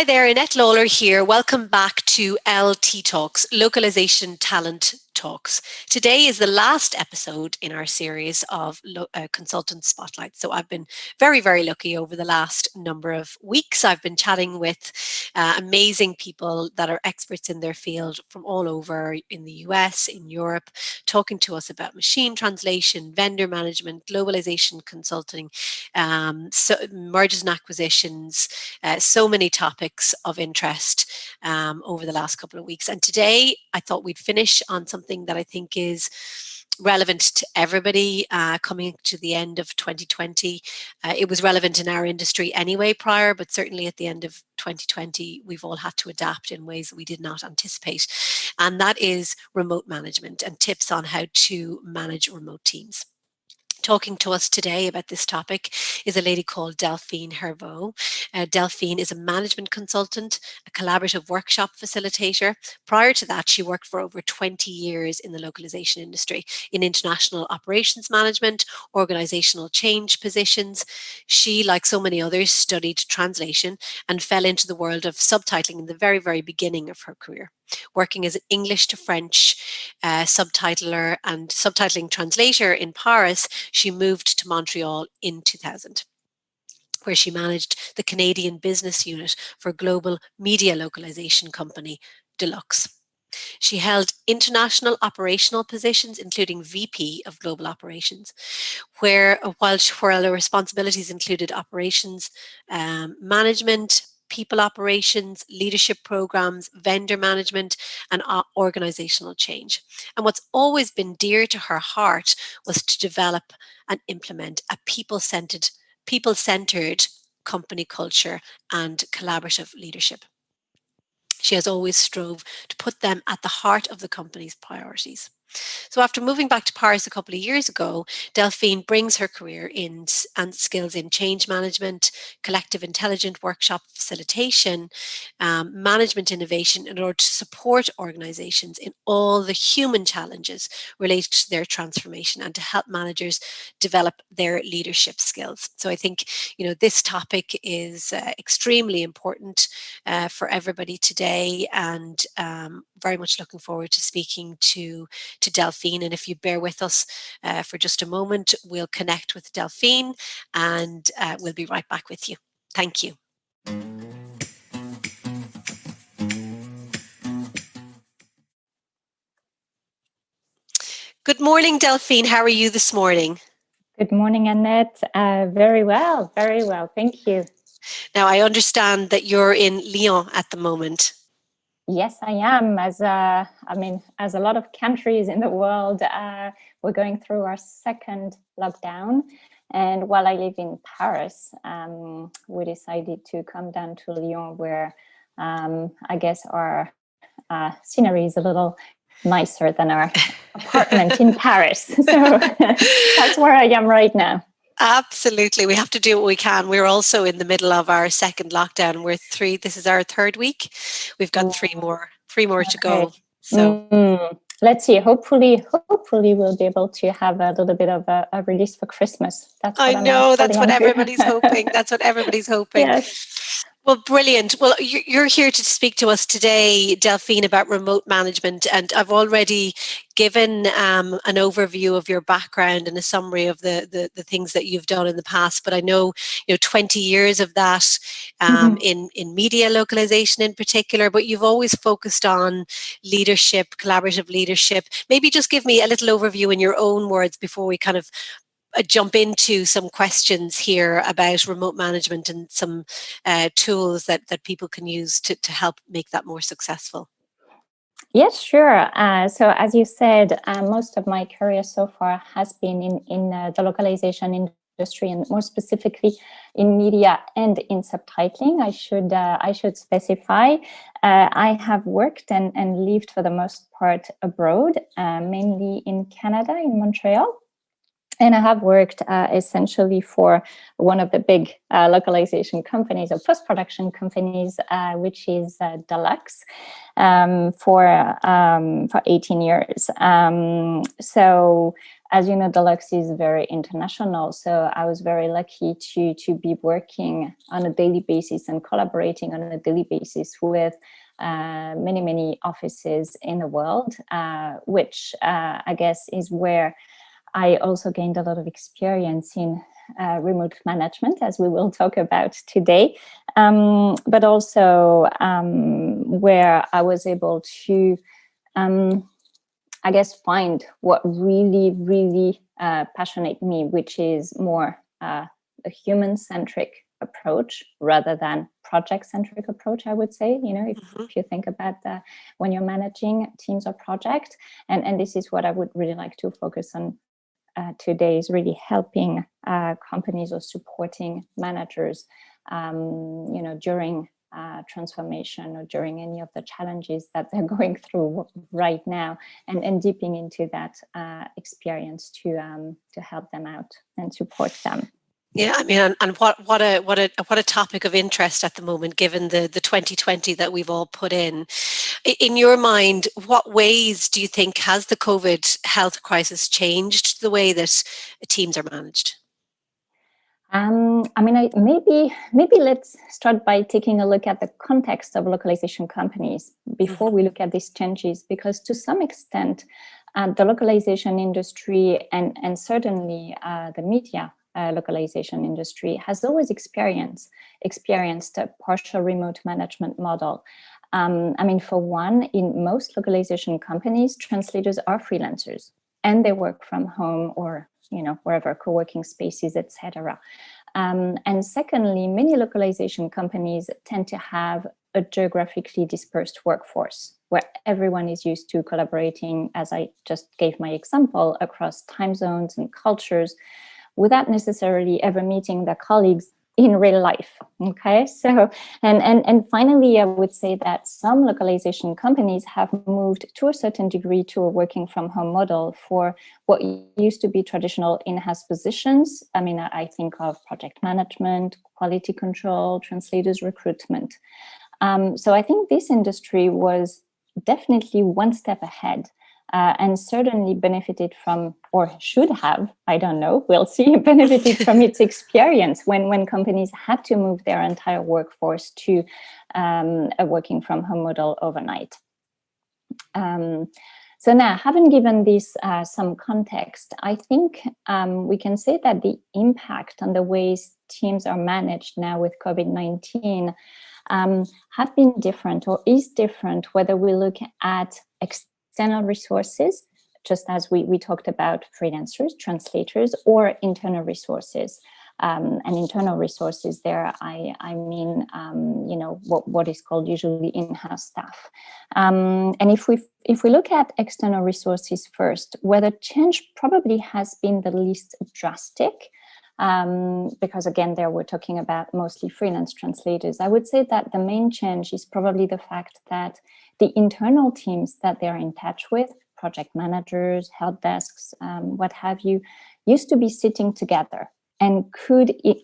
Hi there, Annette Lawler here. Welcome back to LT Talks, Localization Talent Talks. Today is the last episode in our series of consultant spotlights. So I've been very, very lucky over the last number of weeks. I've been chatting with amazing people that are experts in their field from all over in the US, in Europe, talking to us about machine translation, vendor management, globalization consulting, mergers and acquisitions, so many topics of interest over the last couple of weeks. And today I thought we'd finish on something that I think is relevant to everybody coming to the end of 2020. It was relevant in our industry anyway prior, but certainly at the end of 2020, we've all had to adapt in ways that we did not anticipate. And that is remote management and tips on how to manage remote teams. Talking to us today about this topic is a lady called Delphine Hervot. Delphine is a management consultant, a collaborative workshop facilitator. Prior to that, she worked for over 20 years in the localization industry in international operations management, organizational change positions. She, like so many others, studied translation and fell into the world of subtitling in the very, very beginning of her career. Working as an English to French subtitler and subtitling translator in Paris, she moved to Montreal in 2000, where she managed the Canadian business unit for global media localization company Deluxe. She held international operational positions, including VP of Global Operations, while her responsibilities included operations management, people operations, leadership programs, vendor management, and organizational change. And what's always been dear to her heart was to develop and implement a people-centered company culture and collaborative leadership. She has always strove to put them at the heart of the company's priorities. So after moving back to Paris a couple of years ago, Delphine brings her career and skills in change management, collective intelligent workshop facilitation, management innovation in order to support organizations in all the human challenges related to their transformation and to help managers develop their leadership skills. So I think, this topic is extremely important for everybody today, and very much looking forward to speaking to Delphine. And if you bear with us for just a moment, we'll connect with Delphine and we'll be right back with you. Thank you. Good morning, Delphine. How are you this morning? Good morning, Annette. Very well. Thank you. Now, I understand that you're in Lyon at the moment. Yes, I am. As a lot of countries in the world, we're going through our second lockdown. And while I live in Paris, we decided to come down to Lyon, where I guess our scenery is a little nicer than our apartment in Paris. So that's where I am right now. Absolutely. We have to do what we can. We're also in the middle of our second lockdown. This is our third week. We've got three more to go. So let's see. Hopefully we'll be able to have a little bit of a release for Christmas. That's what everybody's hoping. That's what everybody's hoping. Yes. Well, brilliant. Well, you're here to speak to us today, Delphine, about remote management. And I've already given an overview of your background and a summary of the things that you've done in the past. But I know 20 years of that in media localization in particular. But you've always focused on leadership, collaborative leadership. Maybe just give me a little overview in your own words before we kind of jump into some questions here about remote management and some tools that people can use to help make that more successful. Yes, sure. So as you said, most of my career so far has been in the localization industry, and more specifically in media and in subtitling. I should specify. I have worked and lived for the most part abroad, mainly in Canada, in Montreal. And I have worked essentially for one of the big localization companies or post-production companies, which is Deluxe, for 18 years. So as you know, Deluxe is very international. So I was very lucky to be working on a daily basis and collaborating on a daily basis with many offices in the world, which I guess is where I also gained a lot of experience in remote management, as we will talk about today, but also where I was able to, I guess, find what really passionate me, which is more a human-centric approach rather than project-centric approach, I would say, if you think about when you're managing teams or projects. And this is what I would really like to focus on today, is really helping companies or supporting managers, during transformation or during any of the challenges that they're going through right now, and dipping into that experience to help them out and support them. Yeah, I mean, and what a topic of interest at the moment, given the 2020 that we've all put in. In your mind, what ways do you think has the COVID health crisis changed the way that teams are managed? Maybe let's start by taking a look at the context of localization companies before we look at these changes, because to some extent, the localization industry and certainly the media localization industry has always experienced a partial remote management model. For one, in most localization companies, translators are freelancers and they work from home or wherever, co-working spaces, etc. And secondly, many localization companies tend to have a geographically dispersed workforce where everyone is used to collaborating, as I just gave my example, across time zones and cultures without necessarily ever meeting their colleagues in real life. Okay, so and finally, I would say that some localization companies have moved to a certain degree to a working from home model for what used to be traditional in-house positions. I think of project management, quality control, translators recruitment. So I think this industry was definitely one step ahead. And certainly benefited from, or should have, I don't know, we'll see, benefited from its experience when companies had to move their entire workforce to a working from home model overnight. So now, having given this some context, I think we can say that the impact on the ways teams are managed now with COVID-19 have been different, or is different, whether we look at external resources, just as we talked about freelancers, translators, or internal resources. And internal resources there, I mean, what is called usually in-house staff. And if we look at external resources first, where the change probably has been the least drastic, because again, there we're talking about mostly freelance translators, I would say that the main change is probably the fact that the internal teams that they're in touch with, project managers, help desks, what have you, used to be sitting together and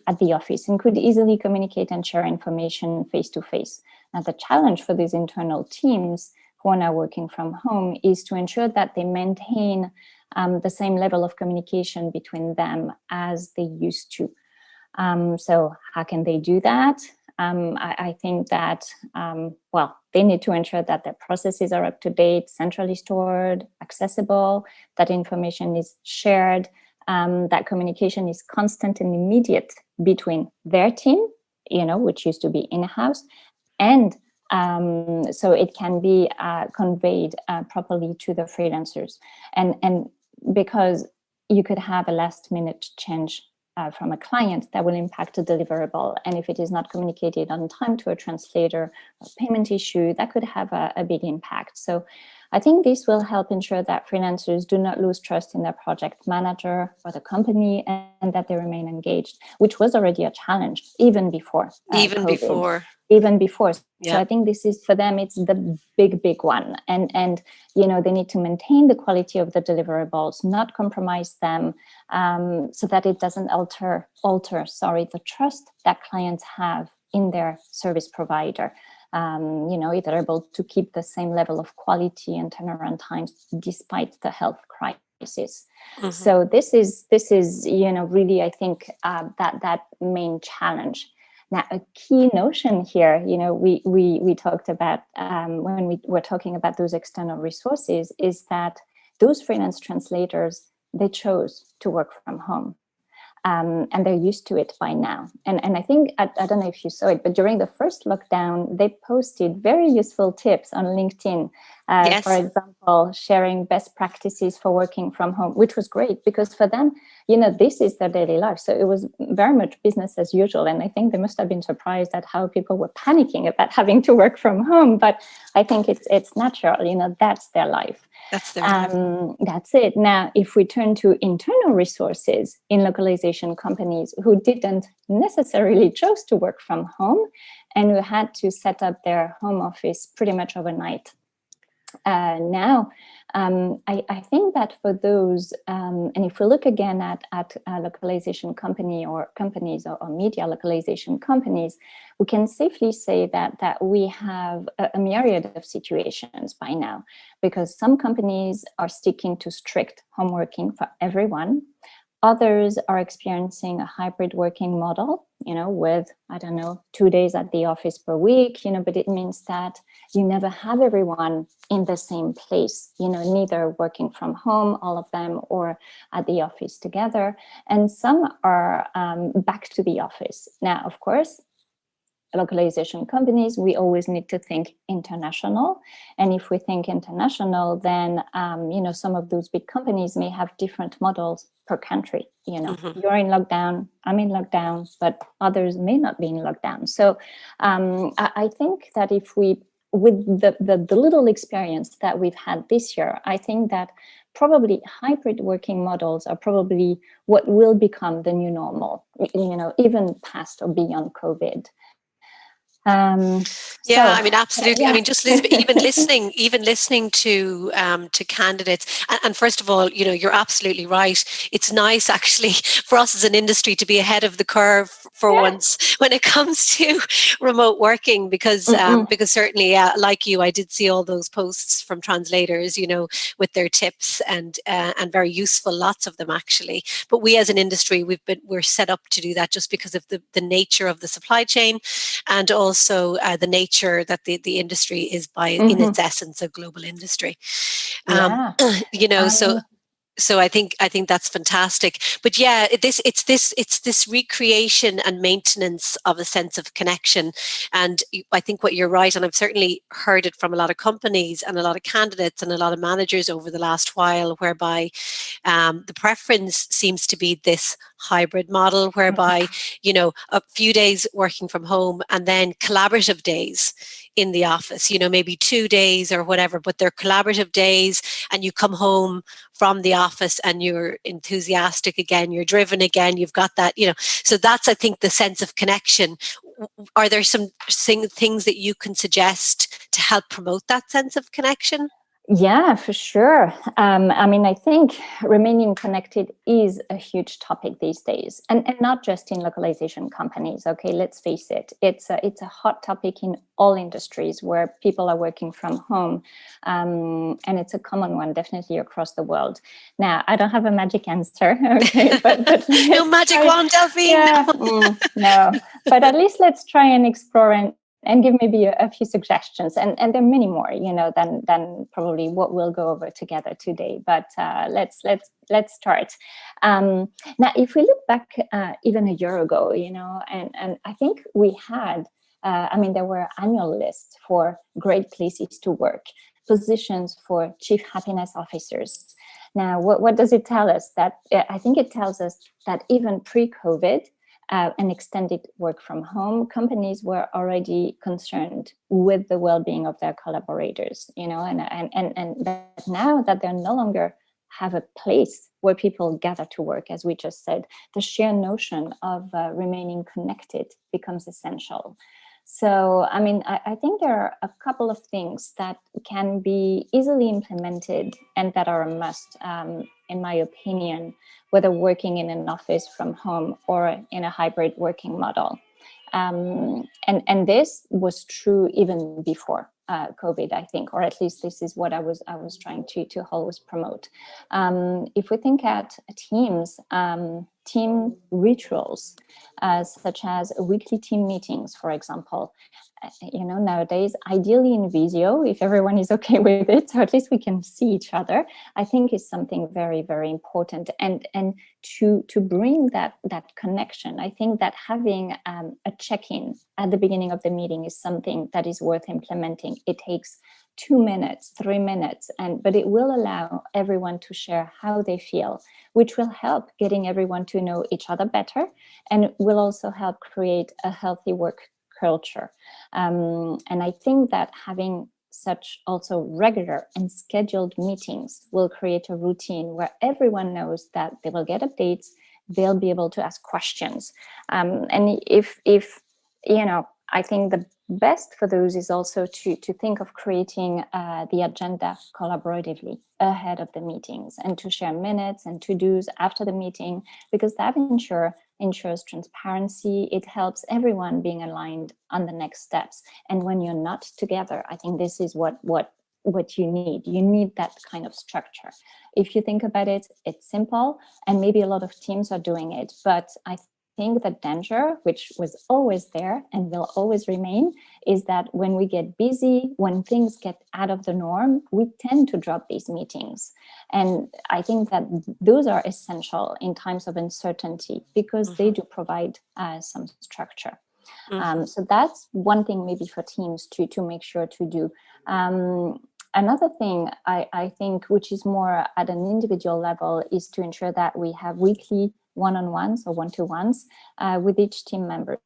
at the office and could easily communicate and share information face to face. Now, the challenge for these internal teams who are now working from home is to ensure that they maintain the same level of communication between them as they used to. So how can they do that? I think that, they need to ensure that their processes are up to date, centrally stored, accessible, that information is shared, that communication is constant and immediate between their team, which used to be in-house, and so it can be conveyed properly to the freelancers. And because you could have a last minute change from a client that will impact a deliverable. And if it is not communicated on time to a translator, or payment issue, that could have a big impact. So I think this will help ensure that freelancers do not lose trust in their project manager or the company, and that they remain engaged, which was already a challenge even before COVID. Even before. Yeah. So I think this is, for them, it's the big one. And they need to maintain the quality of the deliverables, not compromise them, so that it doesn't alter the trust that clients have in their service provider. If they're able to keep the same level of quality and turnaround times despite the health crisis. Mm-hmm. So this is really, I think, that main challenge. Now, a key notion here, we talked about when we were talking about those external resources, is that those freelance translators, they chose to work from home. And they're used to it by now. And I think, I don't know if you saw it, but during the first lockdown, they posted very useful tips on LinkedIn. For Yes. example, sharing best practices for working from home, which was great because for them, this is their daily life. So it was very much business as usual. And I think they must have been surprised at how people were panicking about having to work from home. But I think it's natural, that's their life. That's their life. That's it. Now, if we turn to internal resources in localization companies who didn't necessarily choose to work from home and who had to set up their home office pretty much overnight. Now, I think that for those, and if we look again at localization companies or media localization companies, we can safely say that we have a myriad of situations by now, because some companies are sticking to strict home working for everyone. Others are experiencing a hybrid working model, with, 2 days at the office per week, but it means that you never have everyone in the same place, neither working from home, all of them, or at the office together. And some are back to the office. Now, of course, localization companies, we always need to think international. And if we think international, then, some of those big companies may have different models per country. Mm-hmm. You're in lockdown, I'm in lockdown, but others may not be in lockdown. So I think that if we, with the little experience that we've had this year, I think that probably hybrid working models are probably what will become the new normal, even past or beyond COVID. Yeah, I mean, absolutely. Yeah. I mean, just even listening to candidates, and first of all, you're absolutely right. It's nice, actually, for us as an industry to be ahead of the curve for once when it comes to remote working, because certainly, like you, I did see all those posts from translators, with their tips and very useful, lots of them actually. But we as an industry, we're set up to do that just because of the nature of the supply chain, and also the nature that the industry is in its essence a global industry. Yeah. So I think that's fantastic. But yeah, it's this recreation and maintenance of a sense of connection. And I think what you're right, and I've certainly heard it from a lot of companies and a lot of candidates and a lot of managers over the last while, whereby the preference seems to be this hybrid model, whereby a few days working from home and then collaborative days in the office, maybe 2 days or whatever, but they're collaborative days, and you come home from the office and you're enthusiastic again, you're driven again, you've got that, so that's, I think, the sense of connection. Are there some things that you can suggest to help promote that sense of connection? Yeah, for sure. I think remaining connected is a huge topic these days, and not just in localization companies. Okay, let's face it; it's a hot topic in all industries where people are working from home, and it's a common one, definitely across the world. Now, I don't have a magic answer, okay, but no magic wand, Delphine. Yeah, no, but at least let's try and explore and give maybe a few suggestions, and there are many more, than probably what we'll go over together today. But let's start. Now, if we look back even a year ago, and I think we had, there were annual lists for great places to work, positions for chief happiness officers. Now, what does it tell us? That I think it tells us that even pre-COVID, and extended work from home, companies were already concerned with the well-being of their collaborators, and that now that they're no longer have a place where people gather to work, as we just said, the sheer notion of remaining connected becomes essential. So, I think there are a couple of things that can be easily implemented and that are a must, in my opinion, whether working in an office from home or in a hybrid working model. And this was true even before COVID, I think, or at least this is what I was trying to always promote. If we think at teams, team rituals, such as weekly team meetings, for example. Nowadays, ideally in video, if everyone is okay with it, so at least we can see each other, I think is something very, very important. And to bring that connection, I think that having a check-in at the beginning of the meeting is something that is worth implementing. It takes 2 minutes, 3 minutes, but it will allow everyone to share how they feel, which will help getting everyone to know each other better, and will also help create a healthy work culture. And I think that having such also regular and scheduled meetings will create a routine where everyone knows that they will get updates, they'll be able to ask questions. And if I think the best for those is also to think of creating the agenda collaboratively ahead of the meetings, and to share minutes and to-dos after the meeting, because that ensures transparency. It helps everyone being aligned on the next steps. And when you're not together, I think this is what you need. You need that kind of structure. If you think about it, it's simple, and maybe a lot of teams are doing it, but I think the danger, which was always there and will always remain, is that when we get busy, when things get out of the norm, we tend to drop these meetings. And I think that those are essential in times of uncertainty, because they do provide some structure. So that's one thing maybe for teams to make sure to do. Another thing I think, which is more at an individual level, is to ensure that we have weekly one-on-ones or one-to-ones with each team members.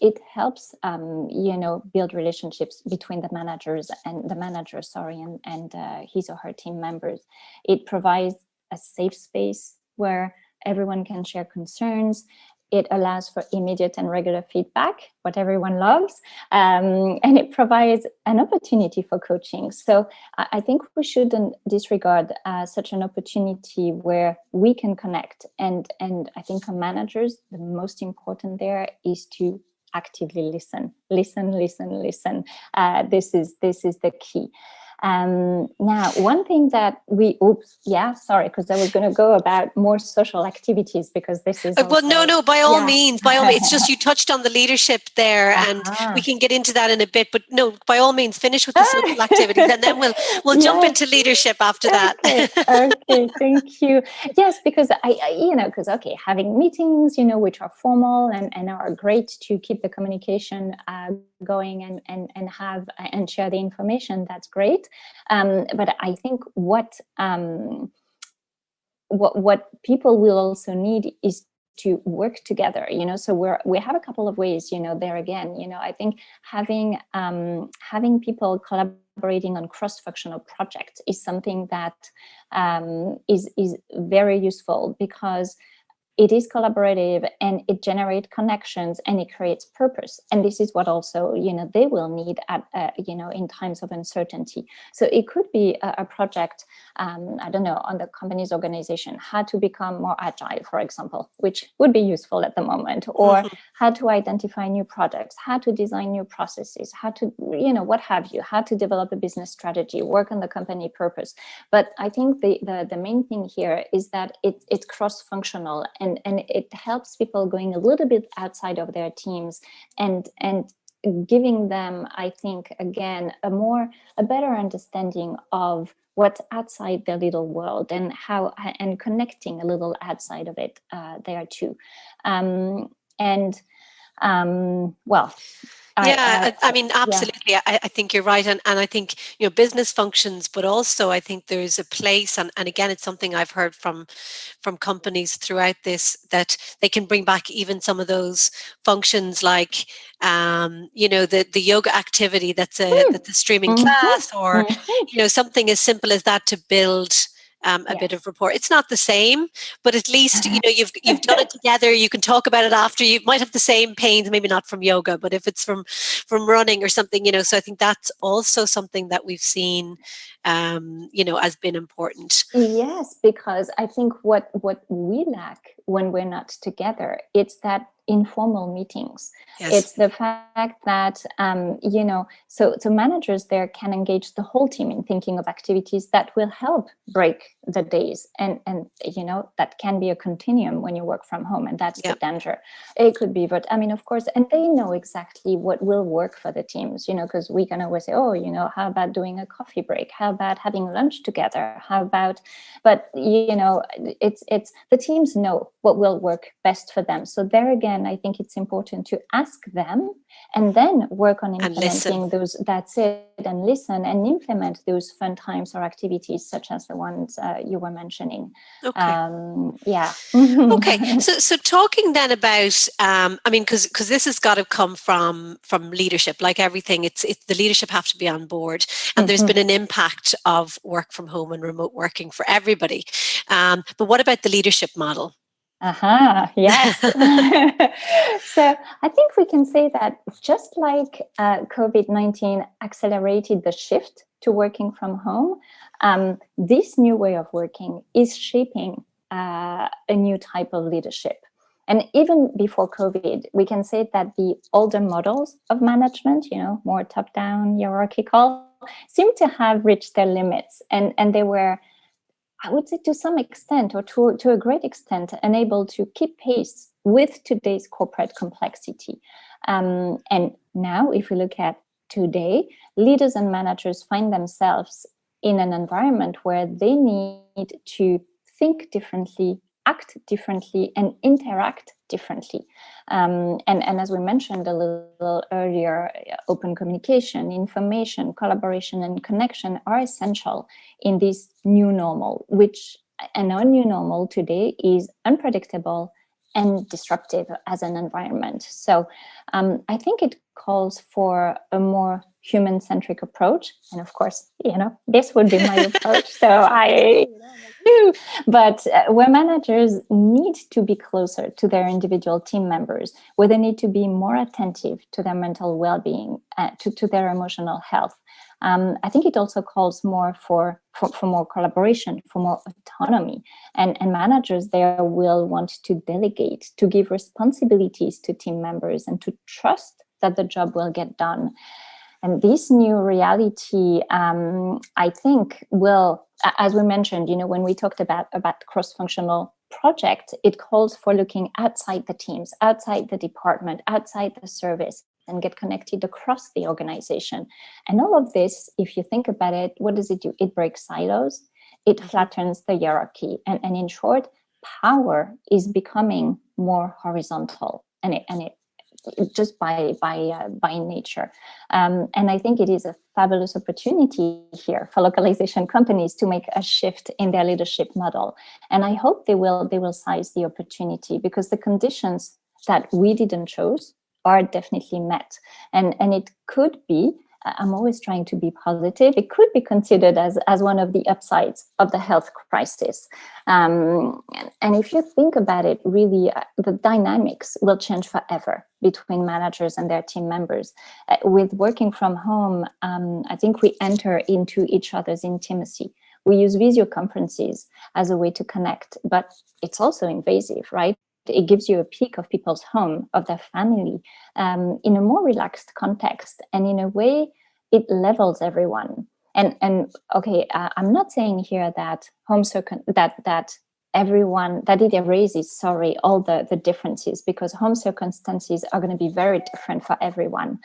It helps, build relationships between the manager, and his or her team members. It provides a safe space where everyone can share concerns. It allows for immediate and regular feedback, what everyone loves, and it provides an opportunity for coaching. So I think we shouldn't disregard such an opportunity where we can connect. And I think for managers, the most important there is to actively listen. This is the key. Now, one thing that because I was going to go about more social activities, because this is also, no, by all means. It's just you touched on the leadership there, and we can get into that in a bit, but no, by all means, finish with the social activities, and then we'll jump into leadership after that. Okay, thank you. Yes, because having meetings, which are formal and are great to keep the communication going and have and share the information, that's great. But I think what people will also need is to work together, so we have a couple of ways, there again, I think having people collaborating on cross-functional projects is something that is very useful, because it is collaborative and it generates connections and it creates purpose. And this is what also, they will need at, in times of uncertainty. So it could be a project, on the company's organization, how to become more agile, for example, which would be useful at the moment, or how to identify new products, how to design new processes, how to, what have you, how to develop a business strategy, work on the company purpose. But I think the main thing here is that it's cross-functional, and it helps people going a little bit outside of their teams and giving them, I think, again, a better understanding of what's outside their little world, and connecting a little outside of it there too. Absolutely. I think you're right. And I think, business functions, but also I think there's a place, and again, it's something I've heard from companies throughout this, that they can bring back even some of those functions, like, the yoga activity that's a streaming class, or, something as simple as that, to build a bit of rapport. It's not the same, but at least you've done it together. You can talk about it after. You might have the same pains, maybe not from yoga, but if it's from running or something, so I think that's also something that we've seen, has been important. Yes, because I think what we lack when we're not together, it's that informal meetings. Yes. It's the fact that, so managers there can engage the whole team in thinking of activities that will help break the days. And that can be a continuum when you work from home. And that's the danger. It could be, but of course, and they know exactly what will work for the teams, because we can always say, how about doing a coffee break? How about having lunch together? How about, but, it's the teams know what will work best for them. So there again, I think it's important to ask them and then work on implementing those. That's it, and listen and implement those fun times or activities such as the ones you were mentioning. Okay. Okay. So talking then about, because this has got to come from leadership, like everything, it's the leadership have to be on board, and there's been an impact of work from home and remote working for everybody. But what about the leadership model? Yes. So I think we can say that just like COVID-19 accelerated the shift to working from home, this new way of working is shaping a new type of leadership. And even before COVID, we can say that the older models of management, more top-down, hierarchical, seem to have reached their limits. And they were, I would say, to some extent, or to a great extent, unable to keep pace with today's corporate complexity. And now, if we look at today, leaders and managers find themselves in an environment where they need to think differently, act differently, and interact differently. And as we mentioned a little earlier, open communication, information, collaboration, and connection are essential in this new normal, and our new normal today is unpredictable and disruptive as an environment. So I think it calls for a more human-centric approach. And of course, this would be my approach. So but where managers need to be closer to their individual team members, where they need to be more attentive to their mental well-being, to their emotional health. I think it also calls more for more collaboration, for more autonomy. And managers there will want to delegate, to give responsibilities to team members, and to trust that the job will get done. And this new reality, I think, will, as we mentioned, when we talked about cross-functional project, it calls for looking outside the teams, outside the department, outside the service, and get connected across the organization. And all of this, if you think about it, what does it do? It breaks silos, it flattens the hierarchy, and in short, power is becoming more horizontal, and it just by nature. And I think it is a fabulous opportunity here for localization companies to make a shift in their leadership model. And I hope they will seize the opportunity, because the conditions that we didn't choose are definitely met. And it could be, I'm always trying to be positive, it could be considered as one of the upsides of the health crisis. And if you think about it, really, the dynamics will change forever between managers and their team members. With working from home, I think we enter into each other's intimacy. We use video conferences as a way to connect, but it's also invasive, right? It gives you a peek of people's home, of their family, in a more relaxed context, and in a way, it levels everyone. And okay, I'm not saying here that that everyone, that it erases, all the differences, because home circumstances are going to be very different for everyone.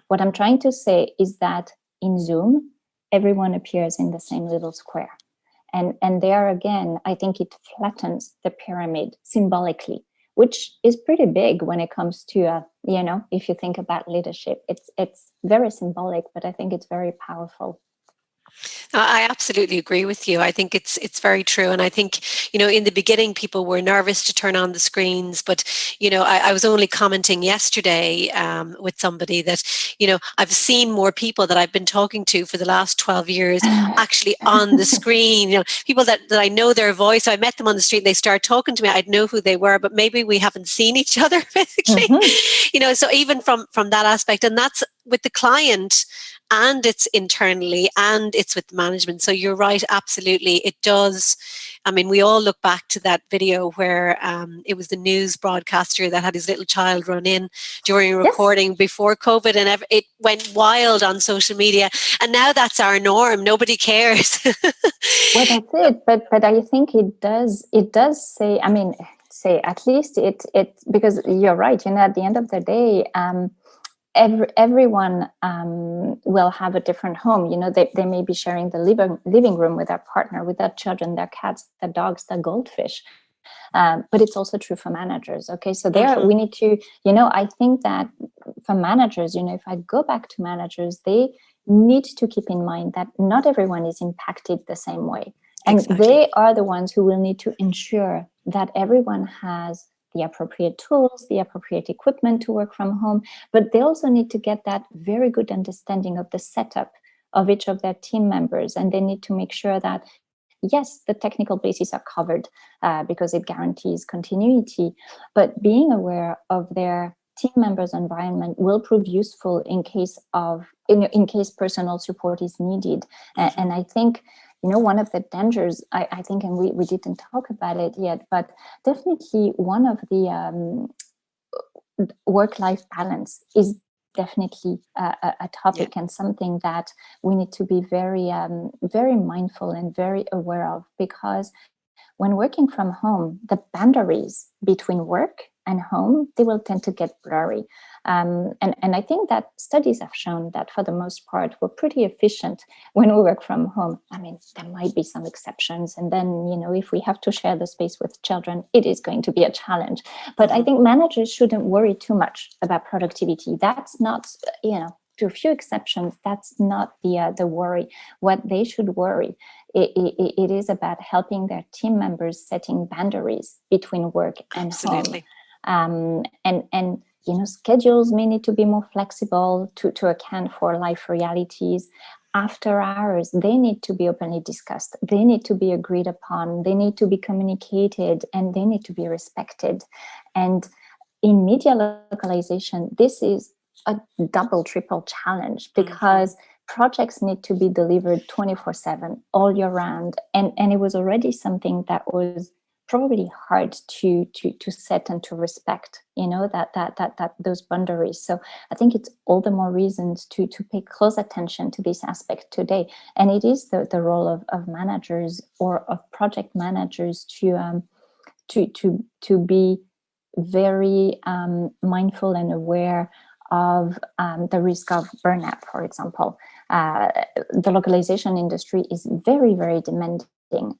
What I'm trying to say is that in Zoom, everyone appears in the same little square. And there again, I think it flattens the pyramid symbolically, which is pretty big when it comes to, if you think about leadership, it's very symbolic, but I think it's very powerful. I absolutely agree with you. I think it's very true. And I think, in the beginning, people were nervous to turn on the screens. But, I was only commenting yesterday with somebody that, I've seen more people that I've been talking to for the last 12 years actually on the screen. People that I know their voice. So I met them on the street and they start talking to me. I'd know who they were, but maybe we haven't seen each other physically. So even from that aspect, and that's with the client, and it's internally, and it's with management. So you're right, absolutely. It does. I mean, we all look back to that video where it was the news broadcaster that had his little child run in during a recording before COVID, and it went wild on social media. And now that's our norm. Nobody cares. Well, that's it. But I think it does say, I mean, say at least it because you're right, at the end of the day, everyone will have a different home. They may be sharing the living room with their partner, with their children, their cats, their dogs, their goldfish. But it's also true for managers. Okay, so there we need to, I think that for managers, if I go back to managers, they need to keep in mind that not everyone is impacted the same way. And they are the ones who will need to ensure that everyone has the appropriate tools, the appropriate equipment to work from home, but they also need to get that very good understanding of the setup of each of their team members. And they need to make sure that, yes, the technical bases are covered because it guarantees continuity, but being aware of their team members' environment will prove useful in case personal support is needed. And I think, one of the dangers, I think, and we didn't talk about it yet, but definitely one of the work-life balance is definitely a topic and something that we need to be very, very mindful and very aware of, because when working from home, the boundaries between work and home, they will tend to get blurry. And I think that studies have shown that for the most part, we're pretty efficient when we work from home. I mean, there might be some exceptions. And then, if we have to share the space with children, it is going to be a challenge. But I think managers shouldn't worry too much about productivity. That's not, to a few exceptions, that's not the worry. What they should worry, it is about helping their team members setting boundaries between work and home. And schedules may need to be more flexible to account for life realities. After hours, they need to be openly discussed. They need to be agreed upon. They need to be communicated, and they need to be respected. And in media localization, this is a double, triple challenge, because projects need to be delivered 24/7 all year round. And it was already something that was probably hard to set and to respect, that those boundaries. So I think it's all the more reasons to pay close attention to this aspect today. And it is the role of managers or of project managers to be very mindful and aware of the risk of burnout, for example. The localization industry is very, very demanding,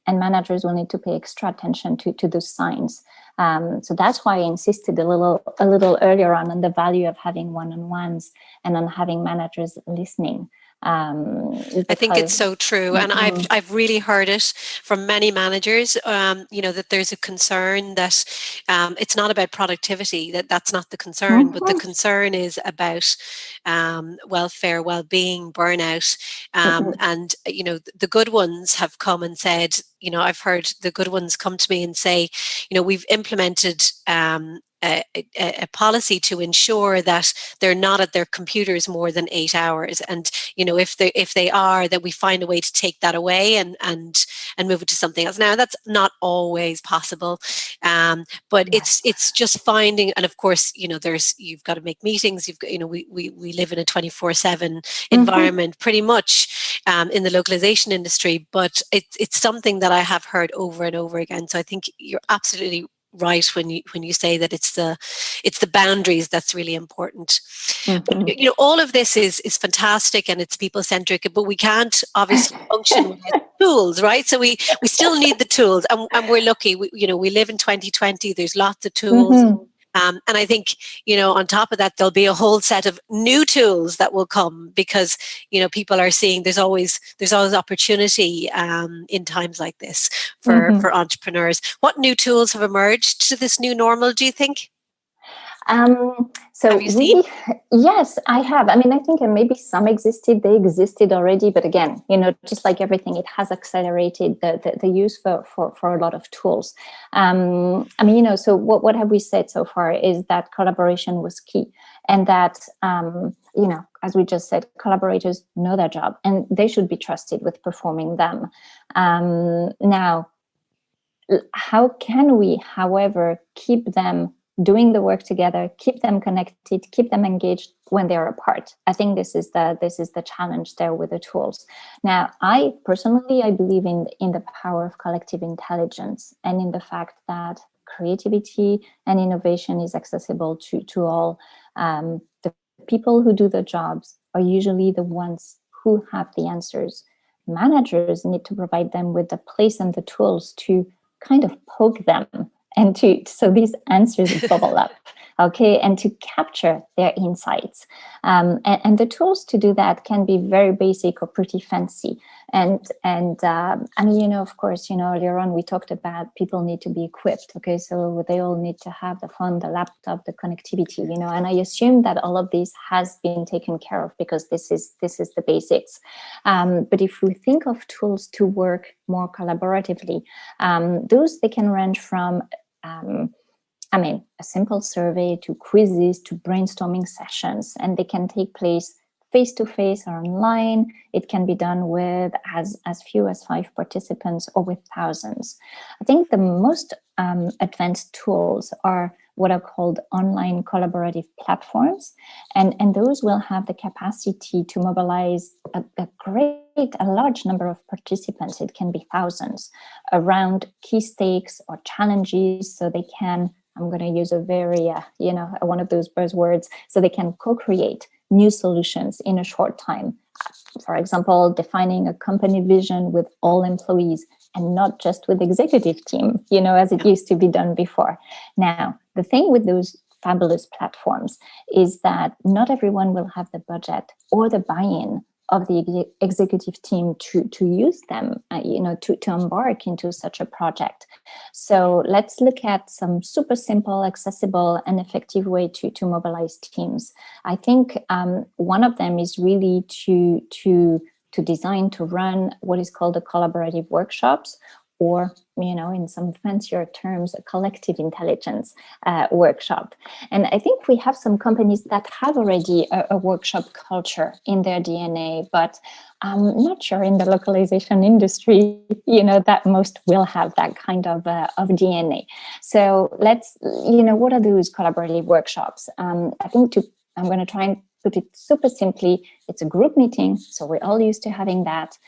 and managers will need to pay extra attention to those signs. So that's why I insisted a little earlier on the value of having one-on-ones and on having managers listening. I think it's so true. And I've really heard it from many managers, that there's a concern that it's not about productivity, that's not the concern, but the concern is about welfare, well-being, burnout. And, the good ones have come and said, I've heard the good ones come to me and say, we've implemented a policy to ensure that they're not at their computers more than 8 hours, and if they are, that we find a way to take that away and move it to something else. Now that's not always possible, but it's just finding, and of course you've got to make meetings. You've got, we live in a 24/7 environment pretty much in the localization industry, but it's something that I have heard over and over again. So I think you're absolutely right when you say that it's the boundaries that's really important. But, all of this is fantastic and it's people centric, but we can't obviously function without tools, right? So we still need the tools, and we're lucky. We live in 2020. There's lots of tools. And I think, on top of that, there'll be a whole set of new tools that will come, because, people are seeing there's always opportunity in times like this for entrepreneurs. What new tools have emerged to this new normal, do you think? So Have you seen? yes, I have. I mean, I think maybe some existed, they existed already, but again, just like everything, it has accelerated the use for a lot of tools. I mean, so what have we said so far is that collaboration was key, and that, as we just said, collaborators know their job and they should be trusted with performing them. Now, how can we, however, keep them doing the work together, keep them connected, keep them engaged when they're apart? I think this is the challenge there with the tools. Now, I personally, I believe in the power of collective intelligence, and in the fact that creativity and innovation is accessible to all. The people who do the jobs are usually the ones who have the answers. Managers need to provide them with the place and the tools to kind of poke them, and so these answers bubble up, okay, and to capture their insights. And the tools to do that can be very basic or pretty fancy. And I mean, of course, earlier on we talked about people need to be equipped. Okay, so they all need to have the phone, the laptop, the connectivity. And I assume that all of this has been taken care of, because this is the basics. But if we think of tools to work more collaboratively, those, they can range from a simple survey to quizzes to brainstorming sessions, and they can take place face-to-face or online. It can be done with as few as 5 participants or with thousands. I think the most advanced tools are what are called online collaborative platforms, and those will have the capacity to mobilize a large number of participants. It can be thousands, around key stakes or challenges, so they can, I'm going to use a very, one of those buzzwords, so they can co-create new solutions in a short time. For example, defining a company vision with all employees and not just with executive team, as it used to be done before. Now, the thing with those fabulous platforms is that not everyone will have the budget or the buy-in of the executive team to use them, to embark into such a project. So let's look at some super simple, accessible, and effective way to mobilize teams. I think one of them is really to design, to run what is called a collaborative workshops, or, in some fancier terms, a collective intelligence workshop. And I think we have some companies that have already a workshop culture in their DNA, but I'm not sure in the localization industry, that most will have that kind of DNA. So let's, what are those collaborative workshops? I think I'm going to try and put it super simply. It's a group meeting, so we're all used to having that.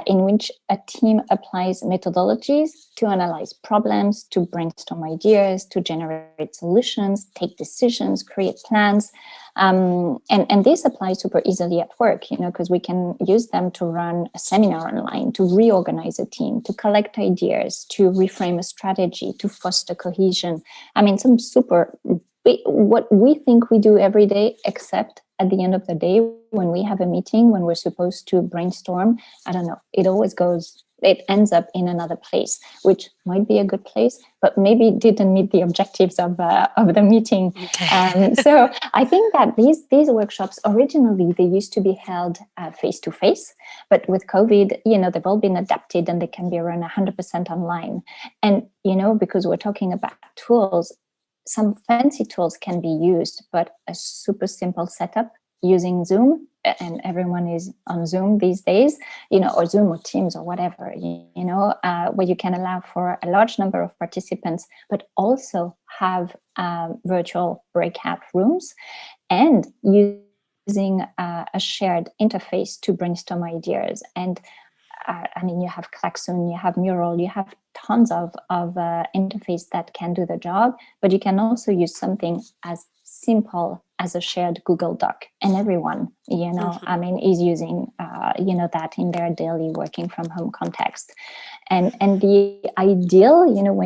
In which a team applies methodologies to analyze problems, to brainstorm ideas, to generate solutions, take decisions, create plans. And this applies super easily at work, because we can use them to run a seminar online, to reorganize a team, to collect ideas, to reframe a strategy, to foster cohesion. I mean, some super, what we think we do every day, except at the end of the day, when we have a meeting, when we're supposed to brainstorm, I don't know, it ends up in another place, which might be a good place, but maybe didn't meet the objectives of the meeting. Okay. So I think that these workshops, originally, they used to be held face-to-face, but with COVID, they've all been adapted and they can be run 100% online. And, because we're talking about tools, some fancy tools can be used, but a super simple setup using Zoom, and everyone is on Zoom these days, or Zoom or Teams or whatever, where you can allow for a large number of participants, but also have virtual breakout rooms, and using a shared interface to brainstorm ideas. And you have Klaxon, you have Mural, you have tons of interface that can do the job, but you can also use something as simple as a shared Google Doc, and everyone, is using, that in their daily working from home context. And the ideal,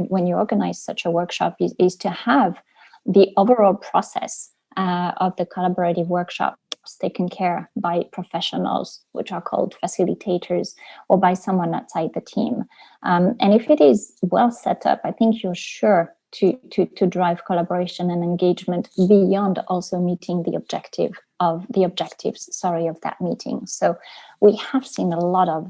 when you organize such a workshop is to have the overall process of the collaborative workshop taken care by professionals, which are called facilitators, or by someone outside the team. And if it is well set up, I think you're sure to drive collaboration and engagement beyond also meeting the objectives of that meeting. So we have seen a lot of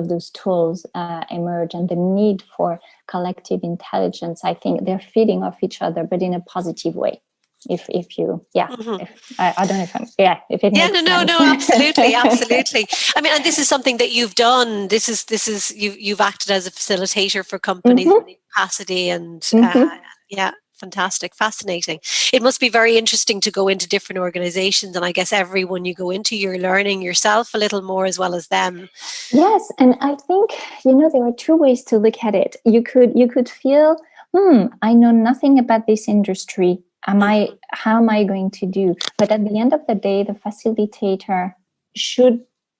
those tools emerge, and the need for collective intelligence. I think they're feeding off each other, but in a positive way. If you, I don't know if if it makes sense. No, absolutely. I mean, and this is something that you've done. This is you've acted as a facilitator for companies in the capacity, and fantastic, fascinating. It must be very interesting to go into different organizations, and I guess everyone you go into, you're learning yourself a little more as well as them. Yes, and I think there are two ways to look at it. You could feel, I know nothing about this industry. How am I going to do? But at the end of the day, the facilitator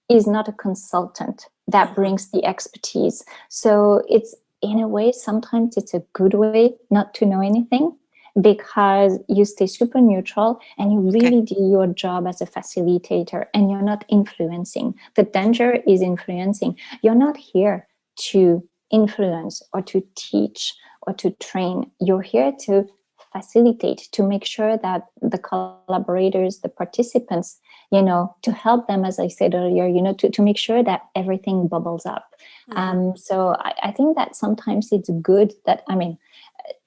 is not a consultant that brings the expertise. So it's, in a way, sometimes it's a good way not to know anything, because you stay super neutral and you really do your job as a facilitator, and you're not influencing. The danger is influencing. You're not here to influence or to teach or to train. You're here to facilitate, to make sure that the collaborators, the participants, to help them, as I said earlier, to make sure that everything bubbles up. So I think that sometimes it's good that,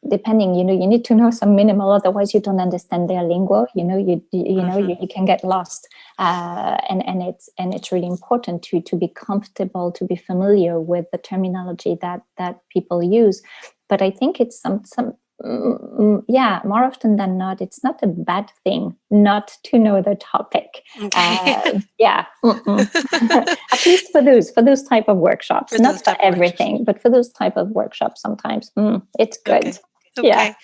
depending, you need to know some minimal, otherwise you don't understand their lingo. You can get lost, and it's really important to be comfortable, to be familiar with the terminology that people use. But I think it's more often than not, it's not a bad thing not to know the topic. At least for those type of workshops, not for everything, but for those type of workshops, sometimes it's good. Okay.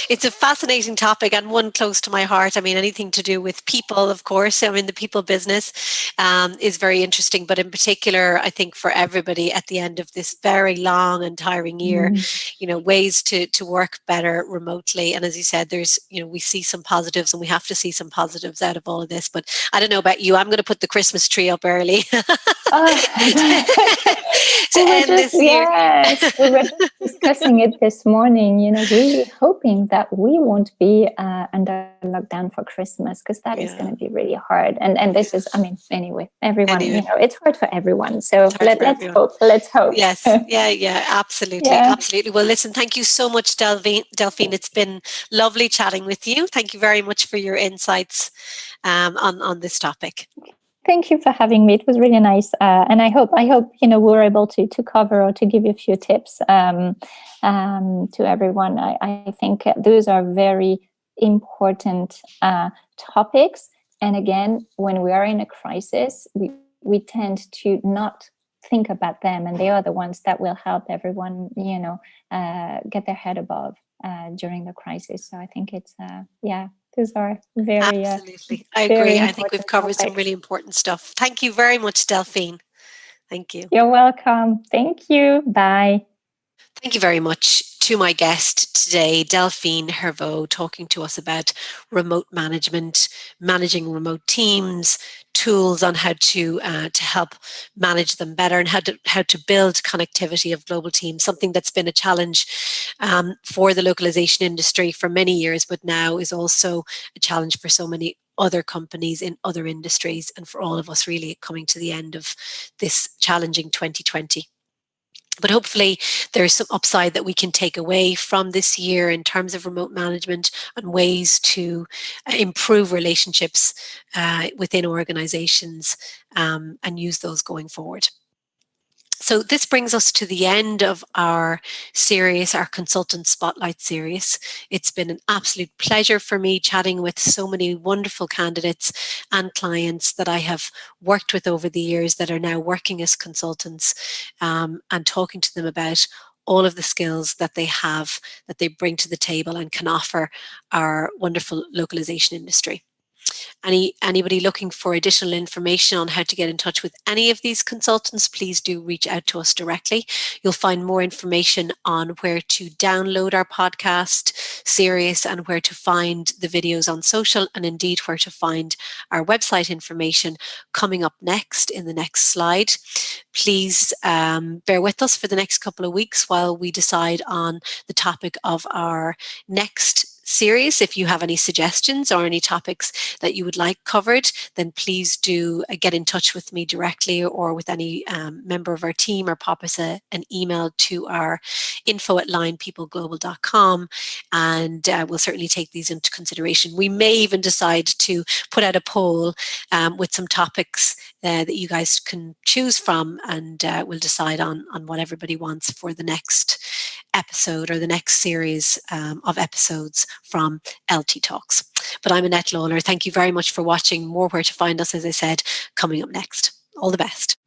It's a fascinating topic, and one close to my heart. I mean, anything to do with people, of course. I mean, the people business is very interesting, but in particular, I think for everybody at the end of this very long and tiring year, ways to work better remotely. And as you said, there's, we see some positives, and we have to see some positives out of all of this. But I don't know about you, I'm going to put the Christmas tree up early. We were just discussing it this morning, really hoping that we won't be under lockdown for Christmas, because that is going to be really hard. And this is, anyway, everyone, it's hard for everyone. So let's hope. Yes. Absolutely. Absolutely. Well, listen, thank you so much, Delphine. It's been lovely chatting with you. Thank you very much for your insights on this topic. Thank you for having me. It was really nice, and I hope we were able to cover or to give you a few tips to everyone. I think those are very important topics. And again, when we are in a crisis, we tend to not think about them, and they are the ones that will help everyone, get their head above during the crisis. So I think it's those are very absolutely. I agree. I think we've covered some really important stuff. Thank you very much, Delphine. Thank you. You're welcome. Thank you. Bye. Thank you very much to my guest today, Delphine Hervot, talking to us about remote management, managing remote teams, tools on how to help manage them better, and how to build connectivity of global teams, something that's been a challenge for the localization industry for many years, but now is also a challenge for so many other companies in other industries, and for all of us really coming to the end of this challenging 2020. But hopefully there's some upside that we can take away from this year in terms of remote management and ways to improve relationships within organizations and use those going forward. So this brings us to the end of our series, our Consultant Spotlight series. It's been an absolute pleasure for me chatting with so many wonderful candidates and clients that I have worked with over the years that are now working as consultants, and talking to them about all of the skills that they have, that they bring to the table and can offer our wonderful localization industry. Anybody looking for additional information on how to get in touch with any of these consultants, please do reach out to us directly. You'll find more information on where to download our podcast series and where to find the videos on social, and indeed where to find our website information coming up next in the next slide. Please bear with us for the next couple of weeks while we decide on the topic of our next series. If you have any suggestions or any topics that you would like covered, then please do get in touch with me directly or with any member of our team, or pop us an email to our info@linepeopleglobal.com, and we'll certainly take these into consideration. We may even decide to put out a poll with some topics that you guys can choose from, and we'll decide on what everybody wants for the next episode or the next series of episodes from LT Talks. But I'm Annette Lawler. Thank you very much for watching. More where to find us, as I said, coming up next. All the best.